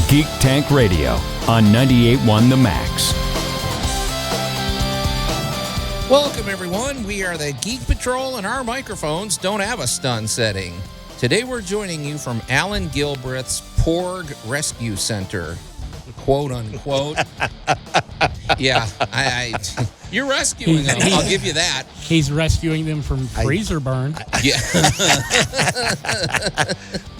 Geek Tank Radio on 98.1 The Max. Welcome, everyone. We are the Geek Patrol, and our microphones don't have a stun setting. Today, we're joining you from Allan Gilbreth's Porg Rescue Center, quote unquote. Yeah, you're rescuing them. I'll give you that. He's rescuing them from freezer burn. Yeah.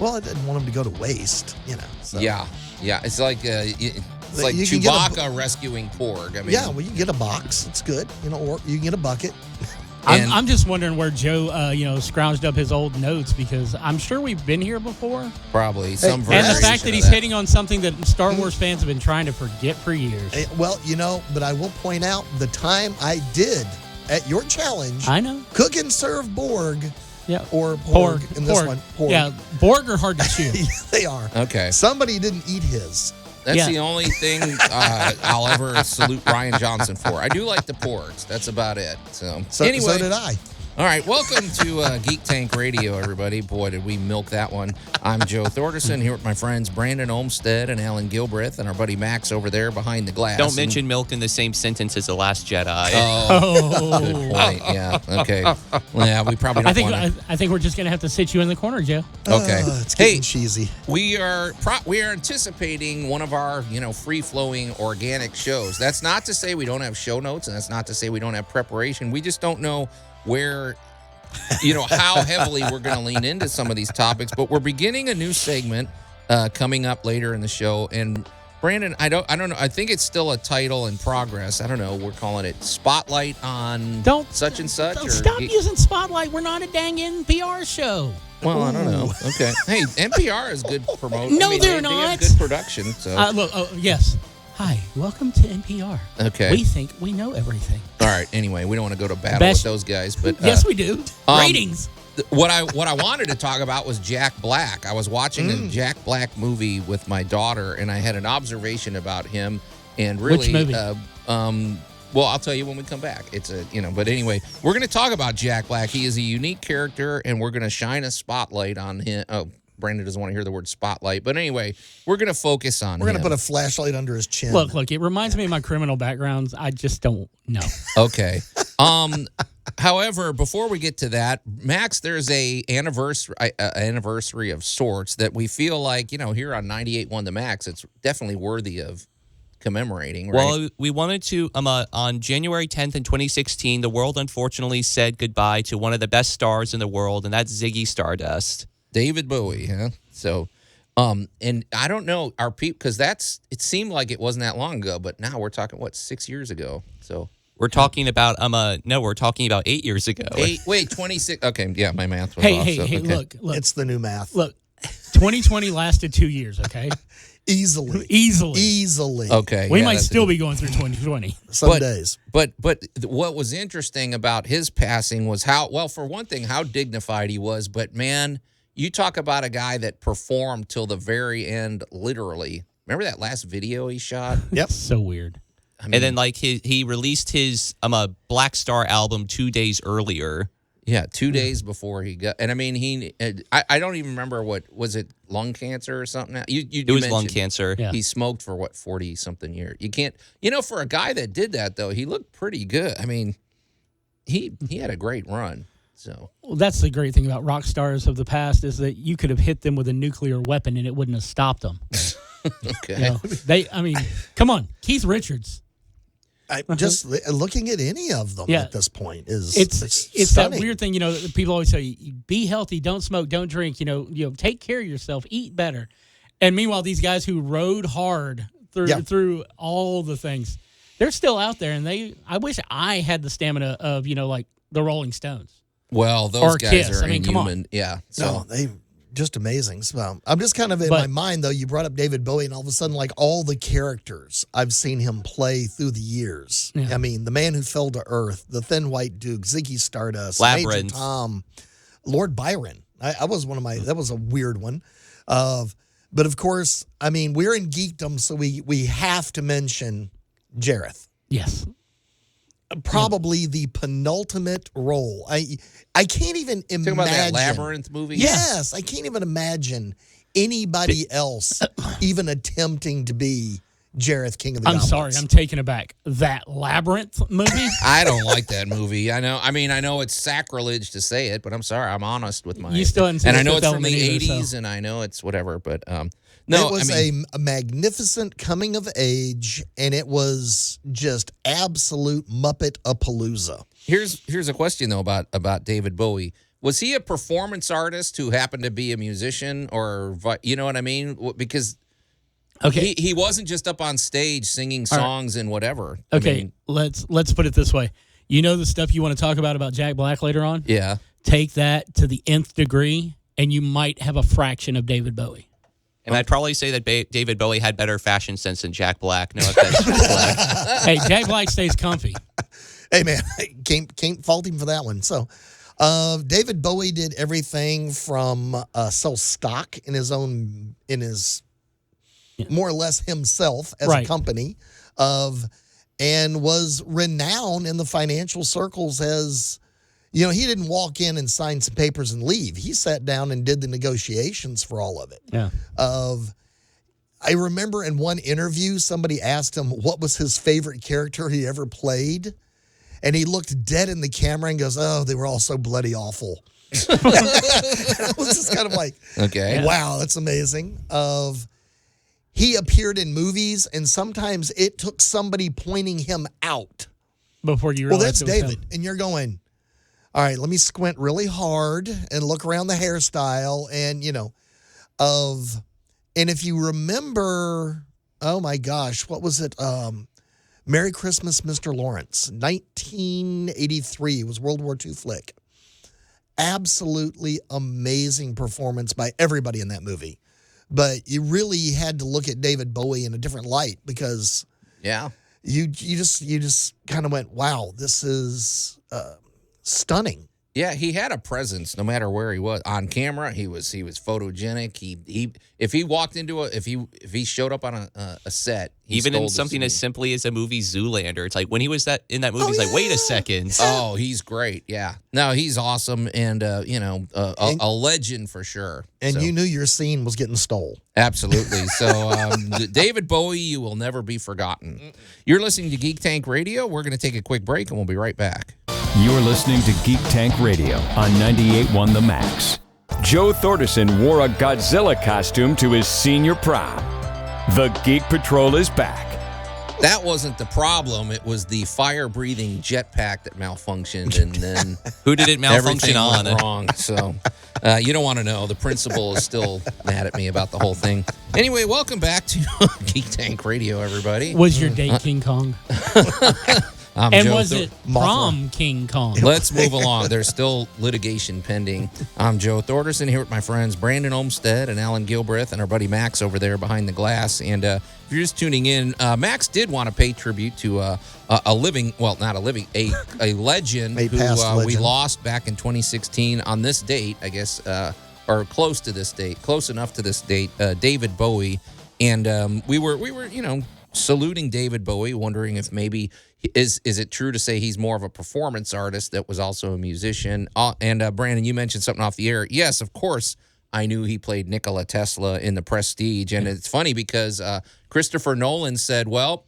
Well, I didn't want them to go to waste, So. Yeah. It's like Chewbacca rescuing Porg. I mean, yeah, well, you can get a box. It's good, or you can get a bucket. I'm just wondering where Joe, scrounged up his old notes, because I'm sure we've been here before. Probably some And variation the fact that he's hitting on something that Star Wars fans have been trying to forget for years. Well, but I will point out the time I did at your challenge. I know. Cook and serve Borg. Yeah. Or Porg in this one. Porg. Yeah, Borg are hard to chew. They are. Okay. Somebody didn't eat his. That's the only thing I'll ever salute Ryan Johnson for. I do like the porgs. That's about it. So anyway, so did I. All right, welcome to Geek Tank Radio, everybody. Boy, did we milk that one. I'm Joe Thorderson here with my friends Brandon Olmsted and Allan Gilbreth, and our buddy Max over there behind the glass. Don't mention milk in the same sentence as The Last Jedi. Oh, good point. Yeah, okay. Yeah, we probably don't want to. I think we're just going to have to sit you in the corner, Joe. Okay. It's getting cheesy. We are anticipating one of our, free-flowing organic shows. That's not to say we don't have show notes, and that's not to say we don't have preparation. We just don't know where, how heavily we're going to lean into some of these topics. But we're beginning a new segment coming up later in the show. And Brandon, I don't know. I think it's still a title in progress. I don't know. We're calling it Spotlight on such and such. Don't stop using Spotlight. We're not a dang NPR show. Well, I don't know. Okay. Hey, NPR is good promotion. No, they're not. They have good production. So. Look, yes. Hi, welcome to NPR. Okay. We think we know everything. All right. Anyway, we don't want to go to battle with those guys, but yes, we do. Ratings. What I wanted to talk about was Jack Black. I was watching a Jack Black movie with my daughter, and I had an observation about him. And really, which movie? Well, I'll tell you when we come back. It's but anyway, we're going to talk about Jack Black. He is a unique character, and we're going to shine a spotlight on him. Oh, Brandon doesn't want to hear the word spotlight, but anyway, we're going to focus on him. We're going to put a flashlight under his chin. Look, it reminds me of my criminal backgrounds. I just don't know. Okay. However, before we get to that, Max, there's a anniversary of sorts that we feel like, here on 98.1 The Max, it's definitely worthy of commemorating, right? Well, we wanted to, on January 10th in 2016, the world unfortunately said goodbye to one of the best stars in the world, and that's Ziggy Stardust. David Bowie, huh? So, and I don't know, our people, because it seemed like it wasn't that long ago, but now we're talking, 6 years ago? So we're talking about, we're talking about 8 years ago. 26, okay, yeah, my math was off. Hey, okay. look. It's the new math. Look, 2020 lasted 2 years, okay? Easily. Okay. We might still be going through 2020. Some days. But what was interesting about his passing was for one thing, how dignified he was, but man, you talk about a guy that performed till the very end, literally. Remember that last video he shot? Yep. So weird. And then, he released his Black Star album 2 days earlier. Yeah, 2 days before he got... And, I don't even remember was it lung cancer or something? It was lung cancer. Yeah. He smoked for, 40-something years. You can't... for a guy that did that, though, he looked pretty good. He had a great run. So that's the great thing about rock stars of the past is that you could have hit them with a nuclear weapon and it wouldn't have stopped them. Okay. Come on, Keith Richards. Just looking at any of them at this point is it's that weird thing. People always say, "Be healthy, don't smoke, don't drink. Take care of yourself, eat better." And meanwhile, these guys who rode hard through all the things, they're still out there. And I wish I had the stamina of like the Rolling Stones. Well, those guys Kiss. are inhuman. Come on. Yeah. So. No, they just amazing. So I'm just kind of in my mind, though, you brought up David Bowie, and all of a sudden, all the characters I've seen him play through the years. Yeah. The Man Who Fell to Earth, the Thin White Duke, Ziggy Stardust, Labyrinth. Major Tom, Lord Byron. I was one of my, that was a weird one. But of course, we're in geekdom, so we have to mention Jareth. Yes. Probably the penultimate role. I can't even imagine. Talking about that Labyrinth movie? Yes, I can't even imagine anybody else even attempting to be Jareth, King of the I'm Goblins. sorry, I'm taken aback. That Labyrinth movie? I don't like that movie. I know it's sacrilege to say it, but I'm sorry. I'm honest with my. You still haven't seen and I The know Fifth it's from the Element either, '80s, so. and I know it's whatever, but no, it was a magnificent coming of age, and it was just absolute Muppet-a-palooza. Here's a question though about David Bowie. Was he a performance artist who happened to be a musician, or you know what I mean? Because Okay. he wasn't just up on stage singing songs and whatever. Okay, I mean, let's put it this way. You know the stuff you want to talk about Jack Black later on? yeah. Take that to the nth degree, and you might have a fraction of David Bowie. And I'd probably say that David Bowie had better fashion sense than Jack Black. No offense, Jack Black. Hey, Jack Black stays comfy. Hey, man, can't fault him for that one. So, David Bowie did everything from sell stock in his more or less himself as a company and was renowned in the financial circles as, he didn't walk in and sign some papers and leave. He sat down and did the negotiations for all of it. Yeah. I remember in one interview, somebody asked him what was his favorite character he ever played. And he looked dead in the camera and goes, "Oh, they were all so bloody awful." And I was just kind of like, Okay. wow, that's amazing. He appeared in movies, and sometimes it took somebody pointing him out. Before you Well, realize that's David. And you're going, all right, let me squint really hard and look around the hairstyle and, and if you remember, oh my gosh, what was it? Merry Christmas, Mr. Lawrence, 1983. It was World War II flick. Absolutely amazing performance by everybody in that movie. But you really had to look at David Bowie in a different light because you just kind of went, wow, this is stunning. Yeah, he had a presence no matter where he was. On camera, he was photogenic. He if he walked into if he showed up on a set, even in something as simply as a movie Zoolander, it's like when he was in that movie, he's like, wait a second. Oh, he's great. Yeah. No, he's awesome and a legend for sure. And you knew your scene was getting stole. Absolutely. So David Bowie, you will never be forgotten. You're listening to Geek Tank Radio. We're going to take a quick break and we'll be right back. You're listening to Geek Tank Radio on 98.1 The Max. Joe Thordarson wore a Godzilla costume to his senior prom. The Geek Patrol is back. That wasn't the problem. It was the fire-breathing jetpack that malfunctioned, and then who did it malfunction on? Went wrong. So you don't want to know. The principal is still mad at me about the whole thing. Anyway, welcome back to Geek Tank Radio, everybody. Was your date King Kong? And was it prom King Kong? Let's move along. There's still litigation pending. I'm Joe Thordarson here with my friends Brandon Olmstead and Allan Gilbreth and our buddy Max over there behind the glass. And if you're just tuning in, Max did want to pay tribute to a legend who we lost back in 2016 on this date, I guess, or close to this date, close enough to this date, David Bowie. And we were saluting David Bowie, wondering if maybe is it true to say he's more of a performance artist that was also a musician? And Brandon, you mentioned something off the air. Yes, of course, I knew he played Nikola Tesla in The Prestige. And it's funny because Christopher Nolan said, well,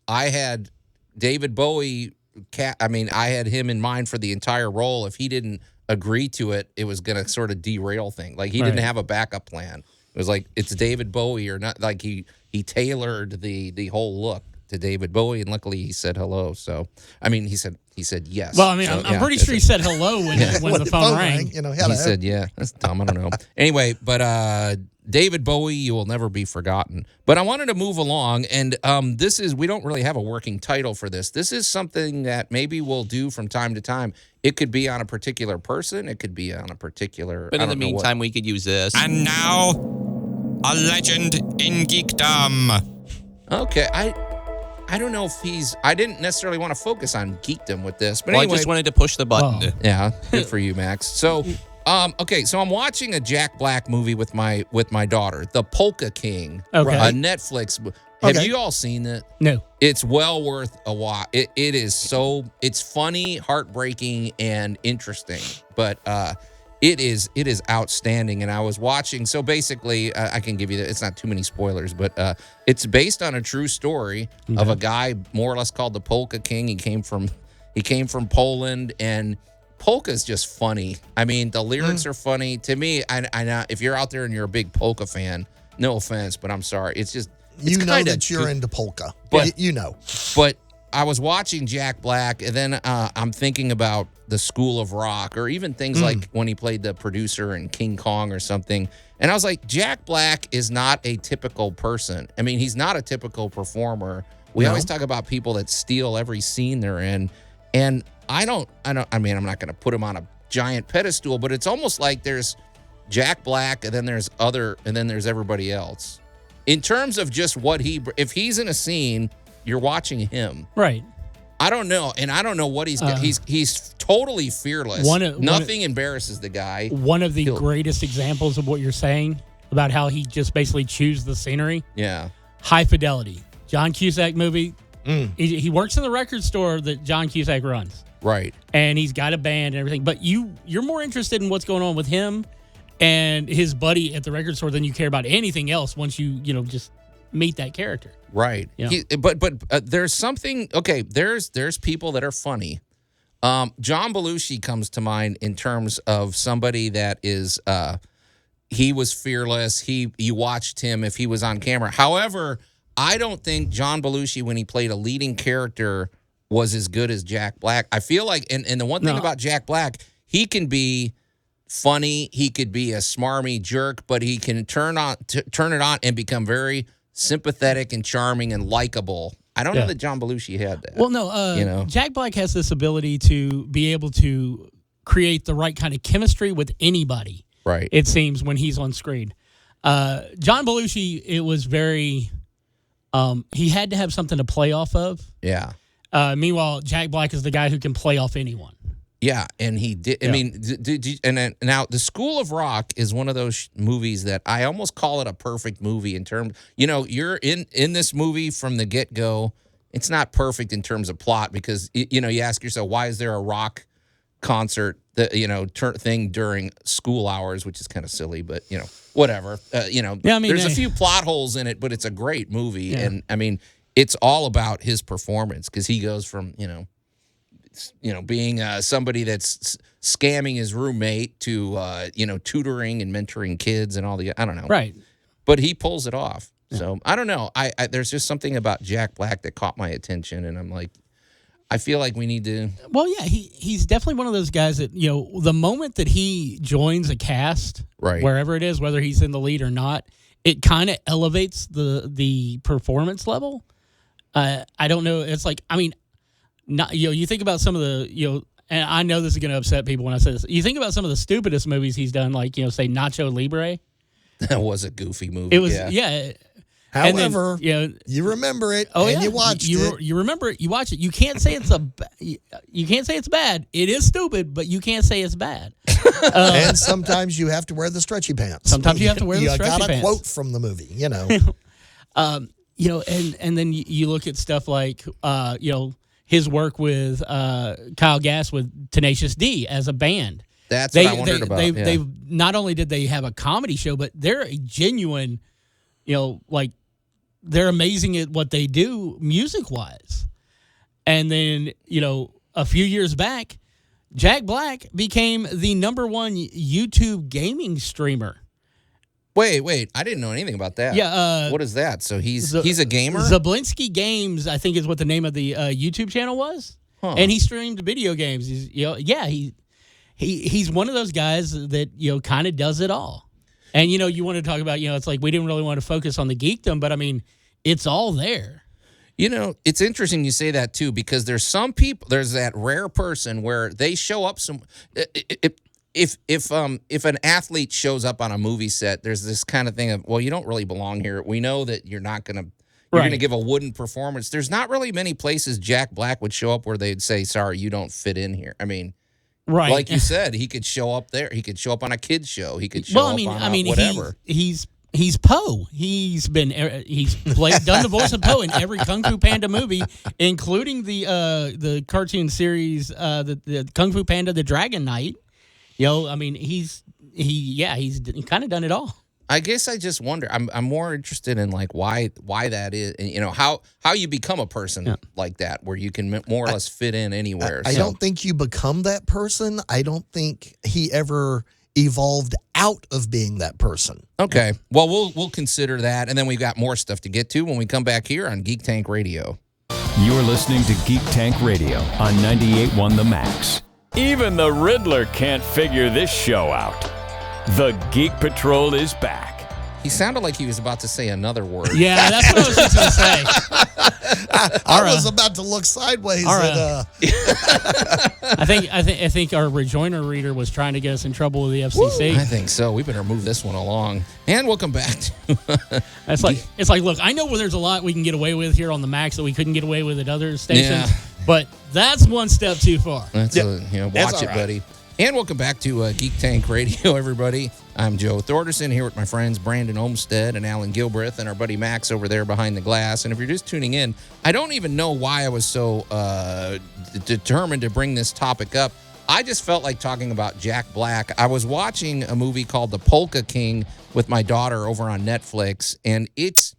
I had David Bowie, I had him in mind for the entire role. If he didn't agree to it, it was going to sort of derail things. Like he didn't have a backup plan. It was like, it's David Bowie or not. Like he tailored the whole look to David Bowie, and luckily he said hello. So, he said yes. Well, so, I'm pretty sure he said hello when the phone rang. He said, yeah. That's dumb. I don't know. Anyway, but David Bowie, you will never be forgotten. But I wanted to move along, and we don't really have a working title for this. This is something that maybe we'll do from time to time. It could be on a particular person. It could be on a particular... But in the meantime, we could use this. And now, a legend in geekdom. Okay, I don't know if I didn't necessarily want to focus on geekdom with this, but anyway. I just wanted to push the button. Oh. Yeah, good for you, Max. So, so I'm watching a Jack Black movie with my daughter, The Polka King, Netflix. Have you all seen it? No. It's well worth a watch. It's funny, heartbreaking, and interesting. But It is outstanding. And I was watching. So basically, I can give you it's not too many spoilers, but it's based on a true story of a guy more or less called the Polka King. He came from Poland, and polka is just funny. I mean, the lyrics are funny to me. I know if you're out there and you're a big polka fan, no offense, but I'm sorry. It's just you know that you're into polka, but you know. But I was watching Jack Black, and then I'm thinking about the School of Rock, or even things like when he played the producer in King Kong or something. And I was like, Jack Black is not a typical person. I mean, he's not a typical performer. We always talk about people that steal every scene they're in, and I mean, I'm not going to put him on a giant pedestal, but it's almost like there's Jack Black, and then there's everybody else. In terms of just if he's in a scene, you're watching him. Right. I don't know, and I don't know what he's totally fearless. Nothing embarrasses the guy. One of the greatest examples of what you're saying about how he just basically chews the scenery. Yeah. High Fidelity. John Cusack movie. He works in the record store that John Cusack runs. Right. And he's got a band and everything. But you're more interested in what's going on with him and his buddy at the record store than you care about anything else once you just meet that character. Right. Yeah. But there's something, okay, there's people that are funny. John Belushi comes to mind in terms of somebody that is he was fearless. You watched him if he was on camera. However, I don't think John Belushi, when he played a leading character, was as good as Jack Black. I feel like, and the one thing about Jack Black, he can be funny, he could be a smarmy jerk, but he can turn it on and become very sympathetic and charming and likable. I don't know that John Belushi had that. Well, no, Jack Black has this ability to be able to create the right kind of chemistry with anybody. Right. It seems when he's on screen. John Belushi, it was very. He had to have something to play off of. Yeah. Meanwhile, Jack Black is the guy who can play off anyone. Yeah, and he did. I mean, now The School of Rock is one of those movies that I almost call it a perfect movie in terms. You're in this movie from the get go. It's not perfect in terms of plot because you ask yourself, why is there a rock concert thing during school hours, which is kind of silly, but whatever. There's a few plot holes in it, but it's a great movie, and I mean, it's all about his performance because he goes from being somebody that's scamming his roommate to tutoring and mentoring kids and all the I don't know, right? But he pulls it off. Yeah. So I don't know. I there's just something about Jack Black that caught my attention, and I'm like, I feel like we need to. Well, yeah, he's definitely one of those guys that the moment that he joins a cast, right, wherever it is, whether he's in the lead or not, it kind of elevates the performance level. I don't know. It's like, I mean, not you think about some of the and I know this is going to upset people when I say this. You think about some of the stupidest movies he's done, like say Nacho Libre. That was a goofy movie. It was However, then, you remember it and you watched it. You remember it. You watch it. You can't say it's bad. It is stupid, but you can't say it's bad. And sometimes you have to wear the stretchy pants. Sometimes you have to wear the stretchy pants. You got a quote from the movie, and then you look at stuff like his work with Kyle Gass with Tenacious D as a band. That's what I wondered about. They've not only did they have a comedy show, but they're a genuine, they're amazing at what they do music wise. And then, a few years back, Jack Black became the #1 YouTube gaming streamer. Wait, I didn't know anything about that. Yeah. What is that? So he's a gamer? Zablinski Games, I think is what the name of the YouTube channel was. Huh. And he streamed video games. He's one of those guys that, kind of does it all. And, you want to talk about, it's like we didn't really want to focus on the geekdom, but I mean, it's all there. It's interesting you say that too, because there's some people, there's that rare person where they show up if an athlete shows up on a movie set, there's this kind of thing of, well, you don't really belong here. We know that you're not going to, you're going to give a wooden performance. There's not really many places Jack Black would show up where they'd say, sorry, you don't fit in here. I mean, right. Like you said, he could show up there. He could show up on a kid's show. He could show up on whatever. He's Poe. He's done the voice of Poe in every Kung Fu Panda movie, including the cartoon series, the Kung Fu Panda: The Dragon Knight. I mean, he's kind of done it all. I guess I just wonder. I'm more interested in like why that is, and how you become a person like that, where you can more or less fit in anywhere. I don't think you become that person. I don't think he ever evolved out of being that person. Okay, well we'll consider that, and then we've got more stuff to get to when we come back here on Geek Tank Radio. You're listening to Geek Tank Radio on 98.1 The Max. Even the Riddler can't figure this show out. The Geek Patrol is back. He sounded like he was about to say another word. Yeah, that's what I was just going to say. I was about to look sideways at. I think our rejoinder reader was trying to get us in trouble with the FCC. I think so. We better move this one along. And welcome back to. It's like, look, I know where there's a lot we can get away with here on the Max that we couldn't get away with at other stations, but that's one step too far. Watch it, buddy. And welcome back to Geek Tank Radio, everybody. I'm Joe Thorderson here with my friends Brandon Olmstead and Allan Gilbreth and our buddy Max over there behind the glass. And if you're just tuning in, I don't even know why I was so determined to bring this topic up. I just felt like talking about Jack Black. I was watching a movie called The Polka King with my daughter over on Netflix, and it's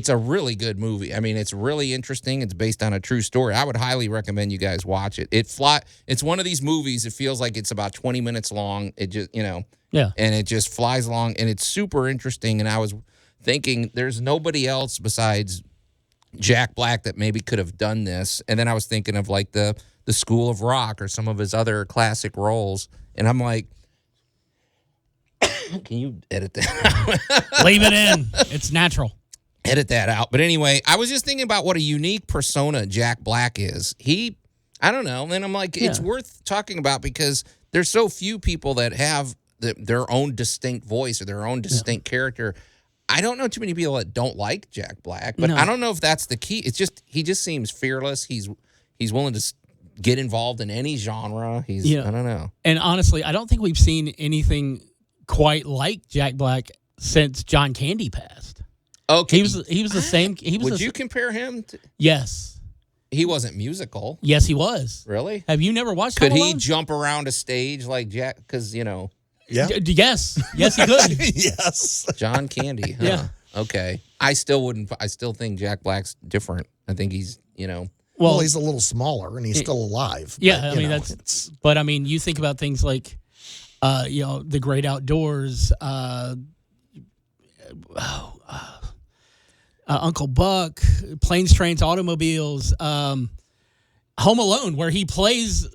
a really good movie. I mean, it's really interesting. It's based on a true story. I would highly recommend you guys watch it. It's one of these movies. It feels like it's about 20 minutes long. It just, and it just flies along, and it's super interesting. And I was thinking there's nobody else besides Jack Black that maybe could have done this. And then I was thinking of like the School of Rock or some of his other classic roles. And I'm like, can you edit that? Leave it in. It's natural. Edit that out. But anyway, I was just thinking about what a unique persona Jack Black is. I don't know. And I'm like, it's worth talking about because there's so few people that have their own distinct voice or their own distinct character. I don't know too many people that don't like Jack Black, but I don't know if that's the key. It's just, he just seems fearless. He's willing to get involved in any genre. I don't know. And honestly, I don't think we've seen anything quite like Jack Black since John Candy passed. Okay, he was the same. Would you compare him to? Yes, he wasn't musical. Yes, he was. Really? Have you never watched? Could Home he Alone? jump around a stage like Jack? Because Yeah. Yes, he could. Yes. John Candy. Huh? Yeah. Okay. I still think Jack Black's different. I think he's Well, he's a little smaller and he's still alive. Yeah, but, I mean But I mean, you think about things like. The Great Outdoors, Uncle Buck, Planes, Trains, Automobiles, Home Alone, where he plays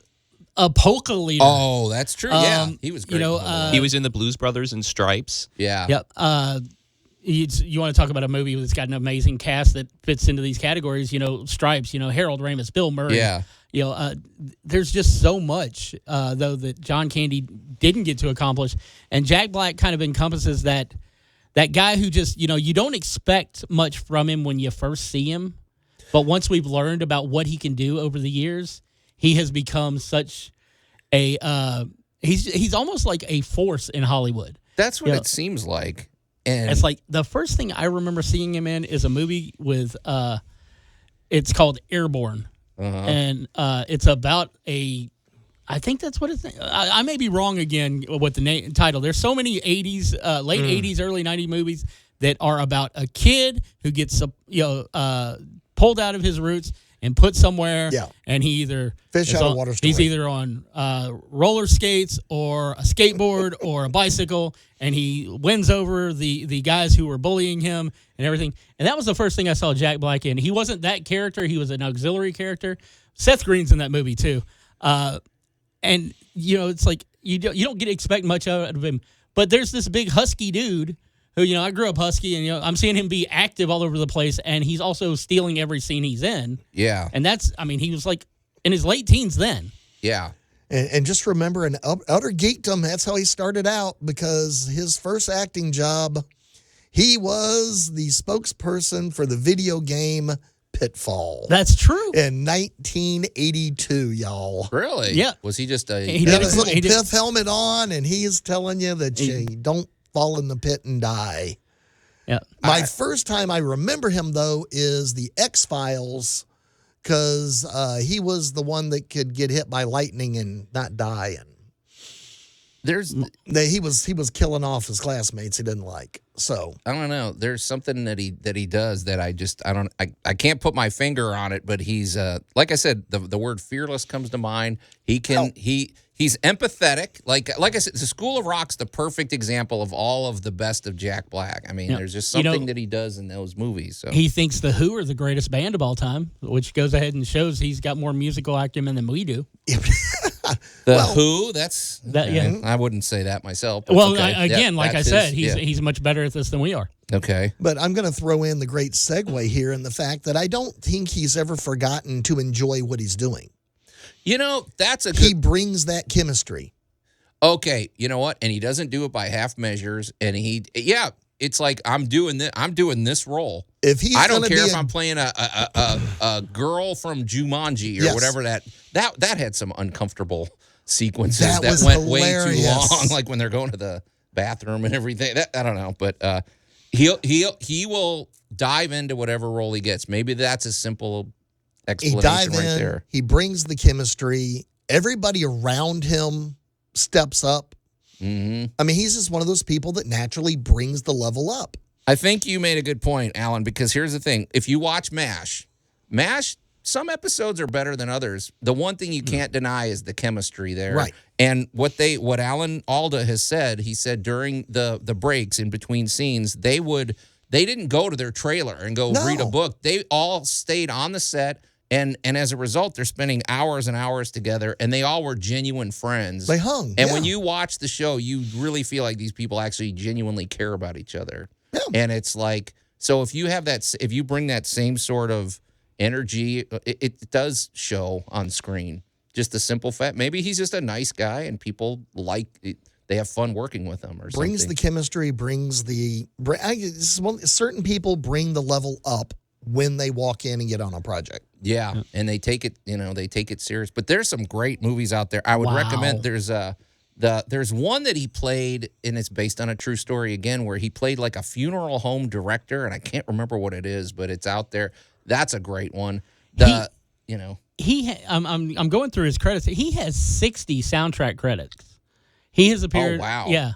a polka leader. Oh, that's true. Yeah, he was great. He was in the Blues Brothers and Stripes. Yeah. Yep. You want to talk about a movie that's got an amazing cast that fits into these categories, Stripes, Harold Ramis, Bill Murray. Yeah. There's just so much, though, that John Candy didn't get to accomplish. And Jack Black kind of encompasses that guy who just, you don't expect much from him when you first see him. But once we've learned about what he can do over the years, he has become such a he's almost like a force in Hollywood. That's what it seems like. And it's like the first thing I remember seeing him in is a movie with it's called Airborne. And it's about I think that's what it's. I may be wrong again with the title. There's so many 80s, late 80s, early 90s movies that are about a kid who gets pulled out of his roots and put somewhere. Yeah. And he either fish out of water story. He's either on roller skates or a skateboard or a bicycle, and he wins over the guys who were bullying him and everything. And that was the first thing I saw Jack Black in. He wasn't that character. He was an auxiliary character. Seth Green's in that movie too. And it's like you don't get to expect much out of him. But there's this big husky dude who, I grew up husky, and I'm seeing him be active all over the place, and he's also stealing every scene he's in. Yeah. And he was like in his late teens then. Yeah. And just remember, in utter geekdom, that's how he started out, because his first acting job, he was the spokesperson for the video game Pitfall. That's true. In 1982, y'all. Really? Yeah. Was he just he had his little pith helmet on, and he is telling you that you don't fall in the pit and die. Yeah. My first time I remember him, though, is the X-Files, because he was the one that could get hit by lightning and not die. And he was killing off his classmates he didn't like. So I don't know. There's something that he does that I can't put my finger on it, but he's like I said, the word fearless comes to mind. He's empathetic. Like I said, the School of Rock's the perfect example of all of the best of Jack Black. I mean, there's just something that he does in those movies. So he thinks the Who are the greatest band of all time, which goes ahead and shows he's got more musical acumen than we do. Who? That's that. Yeah, I wouldn't say that myself. Well, okay. Like I said, he's much better at this than we are. Okay, but I'm going to throw in the great segue here in the fact that I don't think he's ever forgotten to enjoy what he's doing. You know, that's he brings that chemistry. Okay, you know what? And he doesn't do it by half measures. And it's like I'm doing this role. I don't care if I'm playing a girl from Jumanji or whatever that had some uncomfortable sequences that went hilarious. Way too long, like when they're going to the bathroom and everything. I don't know, but he will dive into whatever role he gets. Maybe that's a simple explanation right there. He brings the chemistry. Everybody around him steps up. Mm-hmm. I mean, he's just one of those people that naturally brings the level up. I think you made a good point, Allan, because here's the thing. If you watch MASH, some episodes are better than others. The one thing you can't deny is the chemistry there. Right. And what Alan Alda has said, he said during the breaks in between scenes, they didn't go to their trailer and go read a book. They all stayed on the set. And as a result, they're spending hours and hours together, and they all were genuine friends. They hung. And when you watch the show, you really feel like these people actually genuinely care about each other. Yeah. And it's like, so if you bring that same sort of energy, it does show on screen. Just the simple fact, maybe he's just a nice guy, and people they have fun working with him or something. Brings the chemistry, certain people bring the level up when they walk in and get on a project. Yeah, and they take it serious. But there's some great movies out there. I would recommend there's one that he played, and it's based on a true story again, where he played like a funeral home director, and I can't remember what it is, but it's out there. That's a great one. I'm going through his credits. He has 60 soundtrack credits. He has appeared. Oh wow. Yeah.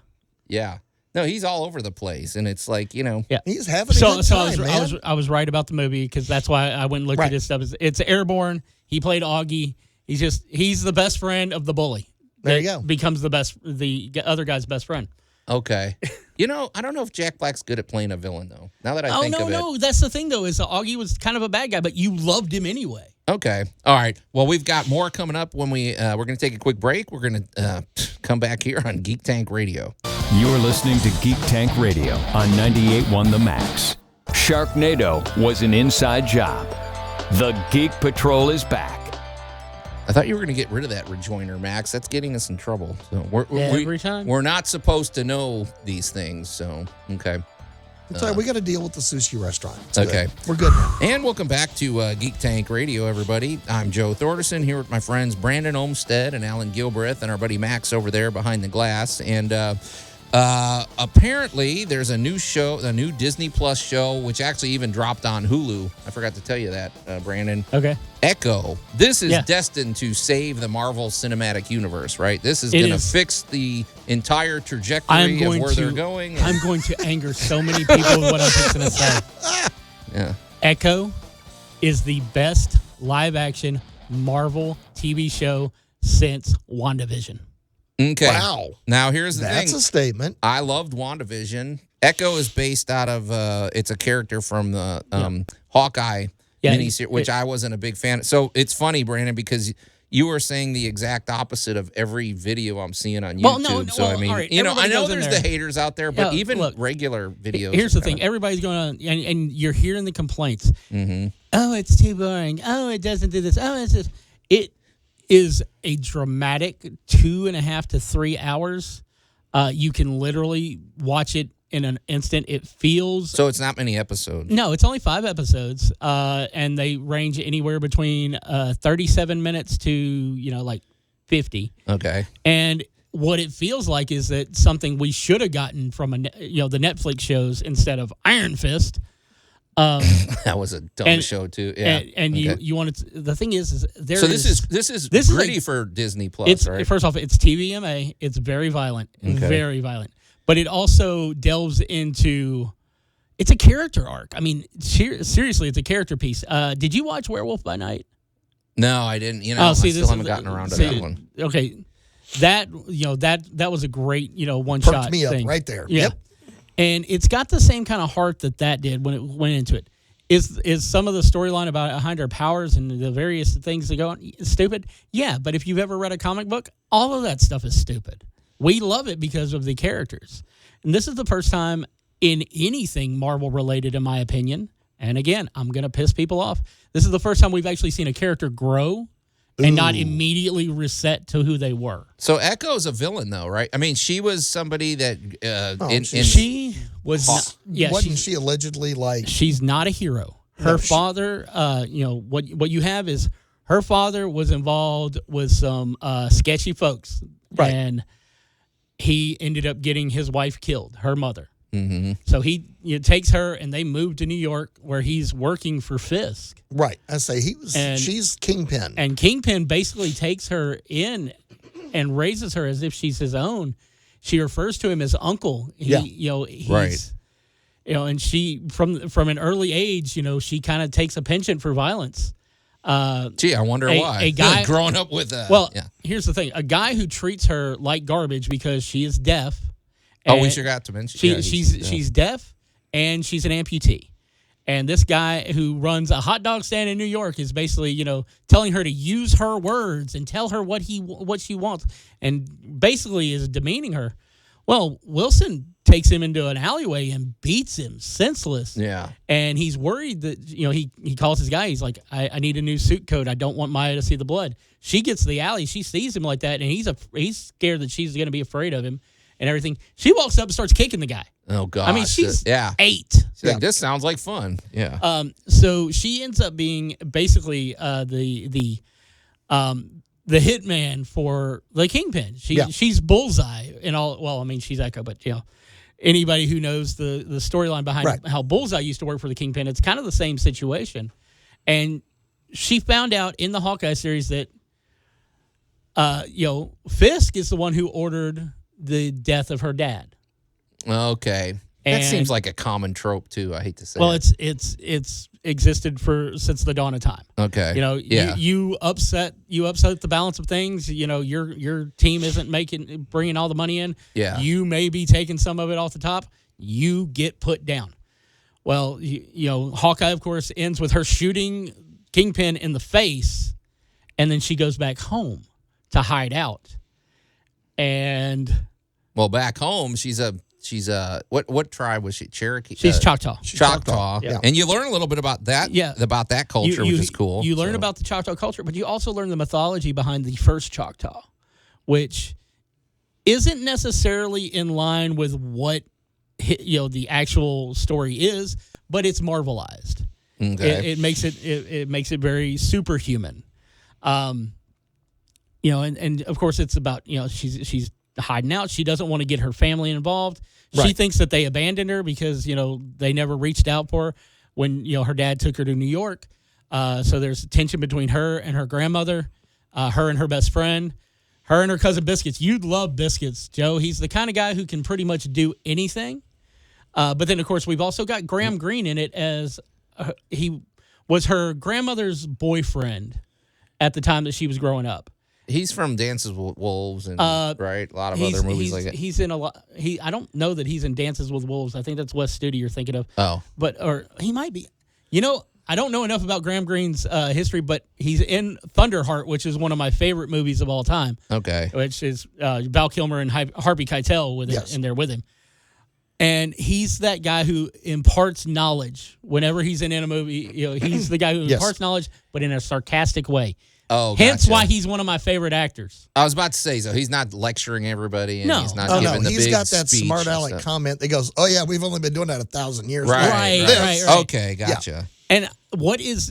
Yeah. No, he's all over the place, and it's like, Yeah. He's having a good time, man. I was right about the movie because that's why I went and looked at his stuff. It's Airborne. He played Augie. He's the best friend of the bully. There you go. Becomes the other guy's best friend. Okay. I don't know if Jack Black's good at playing a villain, though. Now that I think of it. No. That's the thing, though, is Augie was kind of a bad guy, but you loved him anyway. Okay. All right. Well, we've got more coming up when we're going to take a quick break. We're going to come back here on Geek Tank Radio. You're listening to Geek Tank Radio on 98.1 The Max. Sharknado was an inside job. The Geek Patrol is back. I thought you were going to get rid of that rejoinder, Max. That's getting us in trouble. So every time? We're not supposed to know these things, so, okay. It's all right. We got to deal with the sushi restaurant. It's okay. Good. We're good now. And welcome back to Geek Tank Radio, everybody. I'm Joe Thorderson here with my friends Brandon Olmstead and Alan Gilbreth and our buddy Max over there behind the glass. And apparently there's a new Disney Plus show, which actually even dropped on Hulu. I forgot to tell you that, Brandon. Okay. Echo. This is destined to save the Marvel Cinematic Universe, right? This is going to fix the entire trajectory of where they're going. I'm going to anger so many people with what I'm fixing to say. Yeah. Echo is the best live-action Marvel TV show since WandaVision. Okay. Wow. Now, here's the thing. That's a statement. I loved WandaVision. Echo is based out of, it's a character from the Hawkeye miniseries, which I wasn't a big fan of. So it's funny, Brandon, because you were saying the exact opposite of every video I'm seeing on YouTube. Well, no, I mean, right, I know there's the haters out there, but even regular videos. Here's the thing. Everybody's going on, and you're hearing the complaints. Mm-hmm. Oh, it's too boring. Oh, it doesn't do this. Oh, it's this. It is a dramatic 2.5 to 3 hours. You can literally watch it in an instant. It feels... So it's not many episodes. No, it's only 5 episodes, and they range anywhere between 37 minutes to, 50. Okay. And what it feels like is that something we should have gotten from the Netflix shows instead of Iron Fist. That was a dumb show too. Yeah, and you wanted to, the thing is there. So this is gritty for Disney Plus, right? First off, it's TVMA. It's very violent, very violent, but it also delves into. It's a character arc. I mean, seriously, it's a character piece. Did you watch Werewolf by Night? No, I didn't. I still haven't gotten around to that one. Okay, that was a great one Perked shot me up thing right there. Yeah. Yep. And it's got the same kind of heart that did when it went into it. Is some of the storyline behind her powers and the various things that go on stupid? Yeah, but if you've ever read a comic book, all of that stuff is stupid. We love it because of the characters. And this is the first time in anything Marvel related, in my opinion. And again, I'm going to piss people off. This is the first time we've actually seen a character grow and not immediately reset to who they were. So Echo's a villain, though, right? I mean, she was somebody that she was. Wasn't she allegedly like? She's not a hero. Her father, what you have is her father was involved with some sketchy folks, right. And he ended up getting his wife killed, her mother. Mm-hmm. So he takes her, and they move to New York, where he's working for Fisk. Right. I say she's Kingpin. And Kingpin basically takes her in and raises her as if she's his own. She refers to him as uncle. Right. And she from an early age, she kind of takes a penchant for violence. Gee, I wonder why. A guy growing up with here's the thing: a guy who treats her like garbage because she is deaf. We forgot to mention she's deaf and she's an amputee. And this guy who runs a hot dog stand in New York is basically, telling her to use her words and tell her what she wants, and basically is demeaning her. Well, Wilson takes him into an alleyway and beats him senseless. Yeah. And he's worried that, he calls his guy. He's like, I need a new suit coat. I don't want Maya to see the blood. She gets to the alley. She sees him like that, and he's scared that she's going to be afraid of him and everything. She walks up and starts kicking the guy. Oh, God. I mean, she's 8. She's like, this sounds like fun. Yeah. So she ends up being basically the hitman for the Kingpin. She's Bullseye and all. Well, I mean, she's Echo, but anybody who knows the storyline behind how Bullseye used to work for the Kingpin, it's kind of the same situation. And she found out in the Hawkeye series that Fisk is the one who ordered the death of her dad. Okay. That seems like a common trope too. I hate to say. Well, it's existed since the dawn of time. Okay. You upset the balance of things. Your team isn't bringing all the money in. Yeah. You may be taking some of it off the top. You get put down. Well, Hawkeye, of course, ends with her shooting Kingpin in the face, and then she goes back home to hide out. And back home, she's a what tribe was she? Cherokee. She's Choctaw. Choctaw. Yeah. And you learn a little bit about that. Yeah. About that culture, which is cool. You learn about the Choctaw culture, but you also learn the mythology behind the first Choctaw, which isn't necessarily in line with what the actual story is, but it's Marvelized. Okay. It makes it very superhuman. And of course it's about she's hiding out. She doesn't want to get her family involved. She thinks that they abandoned her because they never reached out for her when her dad took her to New York. So there's tension between her and her grandmother, her and her best friend, her and her cousin Biscuits. You'd love Biscuits, Joe. He's the kind of guy who can pretty much do anything. But then of course we've also got Graham Greene in it as he was her grandmother's boyfriend at the time that she was growing up. He's from Dances with Wolves and right, a lot of other movies like that. He's in a lot. I don't know that he's in Dances with Wolves. I think that's Wes Studi you're thinking of. Oh, or he might be. I don't know enough about Graham Greene's history, but he's in Thunderheart, which is one of my favorite movies of all time. Okay, which is Val Kilmer and Harvey Keitel in there with him. And he's that guy who imparts knowledge whenever he's in a movie. He's the guy who imparts knowledge, but in a sarcastic way. Oh, hence why he's one of my favorite actors. I was about to say, so he's not lecturing everybody, and he's not giving the big he's got that speech smart aleck comment that goes, "Oh yeah, we've only been doing that 1,000 years." Right. Okay, gotcha. Yeah. And what is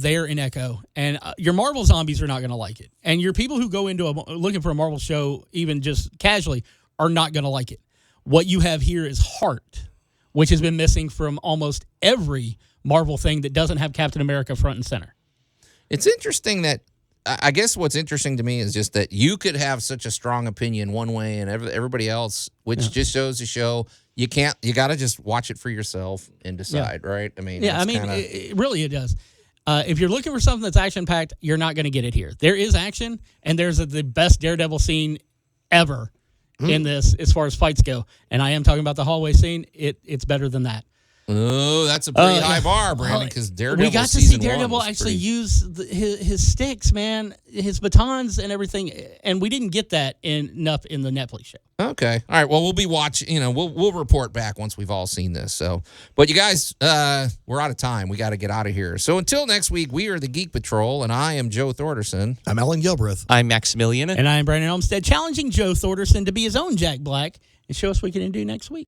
there in Echo, and your Marvel zombies are not going to like it, and your people who go into looking for a Marvel show even just casually are not going to like it. What you have here is heart. which has been missing from almost every Marvel thing that doesn't have Captain America front and center. It's interesting that, I guess what's interesting to me is just that you could have such a strong opinion one way and everybody else, which just shows the show. You got to just watch it for yourself and decide, right? I mean, it really does. If you're looking for something that's action-packed, you're not going to get it here. There is action, and there's the best Daredevil scene ever in this as far as fights go. And I am talking about the hallway scene. It's better than that. Oh, that's a pretty high bar, Brandon, because Daredevil we got to see Daredevil actually use his sticks, man, his batons and everything, and we didn't get that enough in the Netflix show. Okay. All right. Well, we'll be watching, we'll report back once we've all seen this. So, but you guys, we're out of time. We got to get out of here. So until next week, we are the Geek Patrol, and I am Joe Thorderson. I'm Allan Gilbreth. I'm Maximilian. And I am Brandon Olmstead, challenging Joe Thorderson to be his own Jack Black and show us what we can do next week.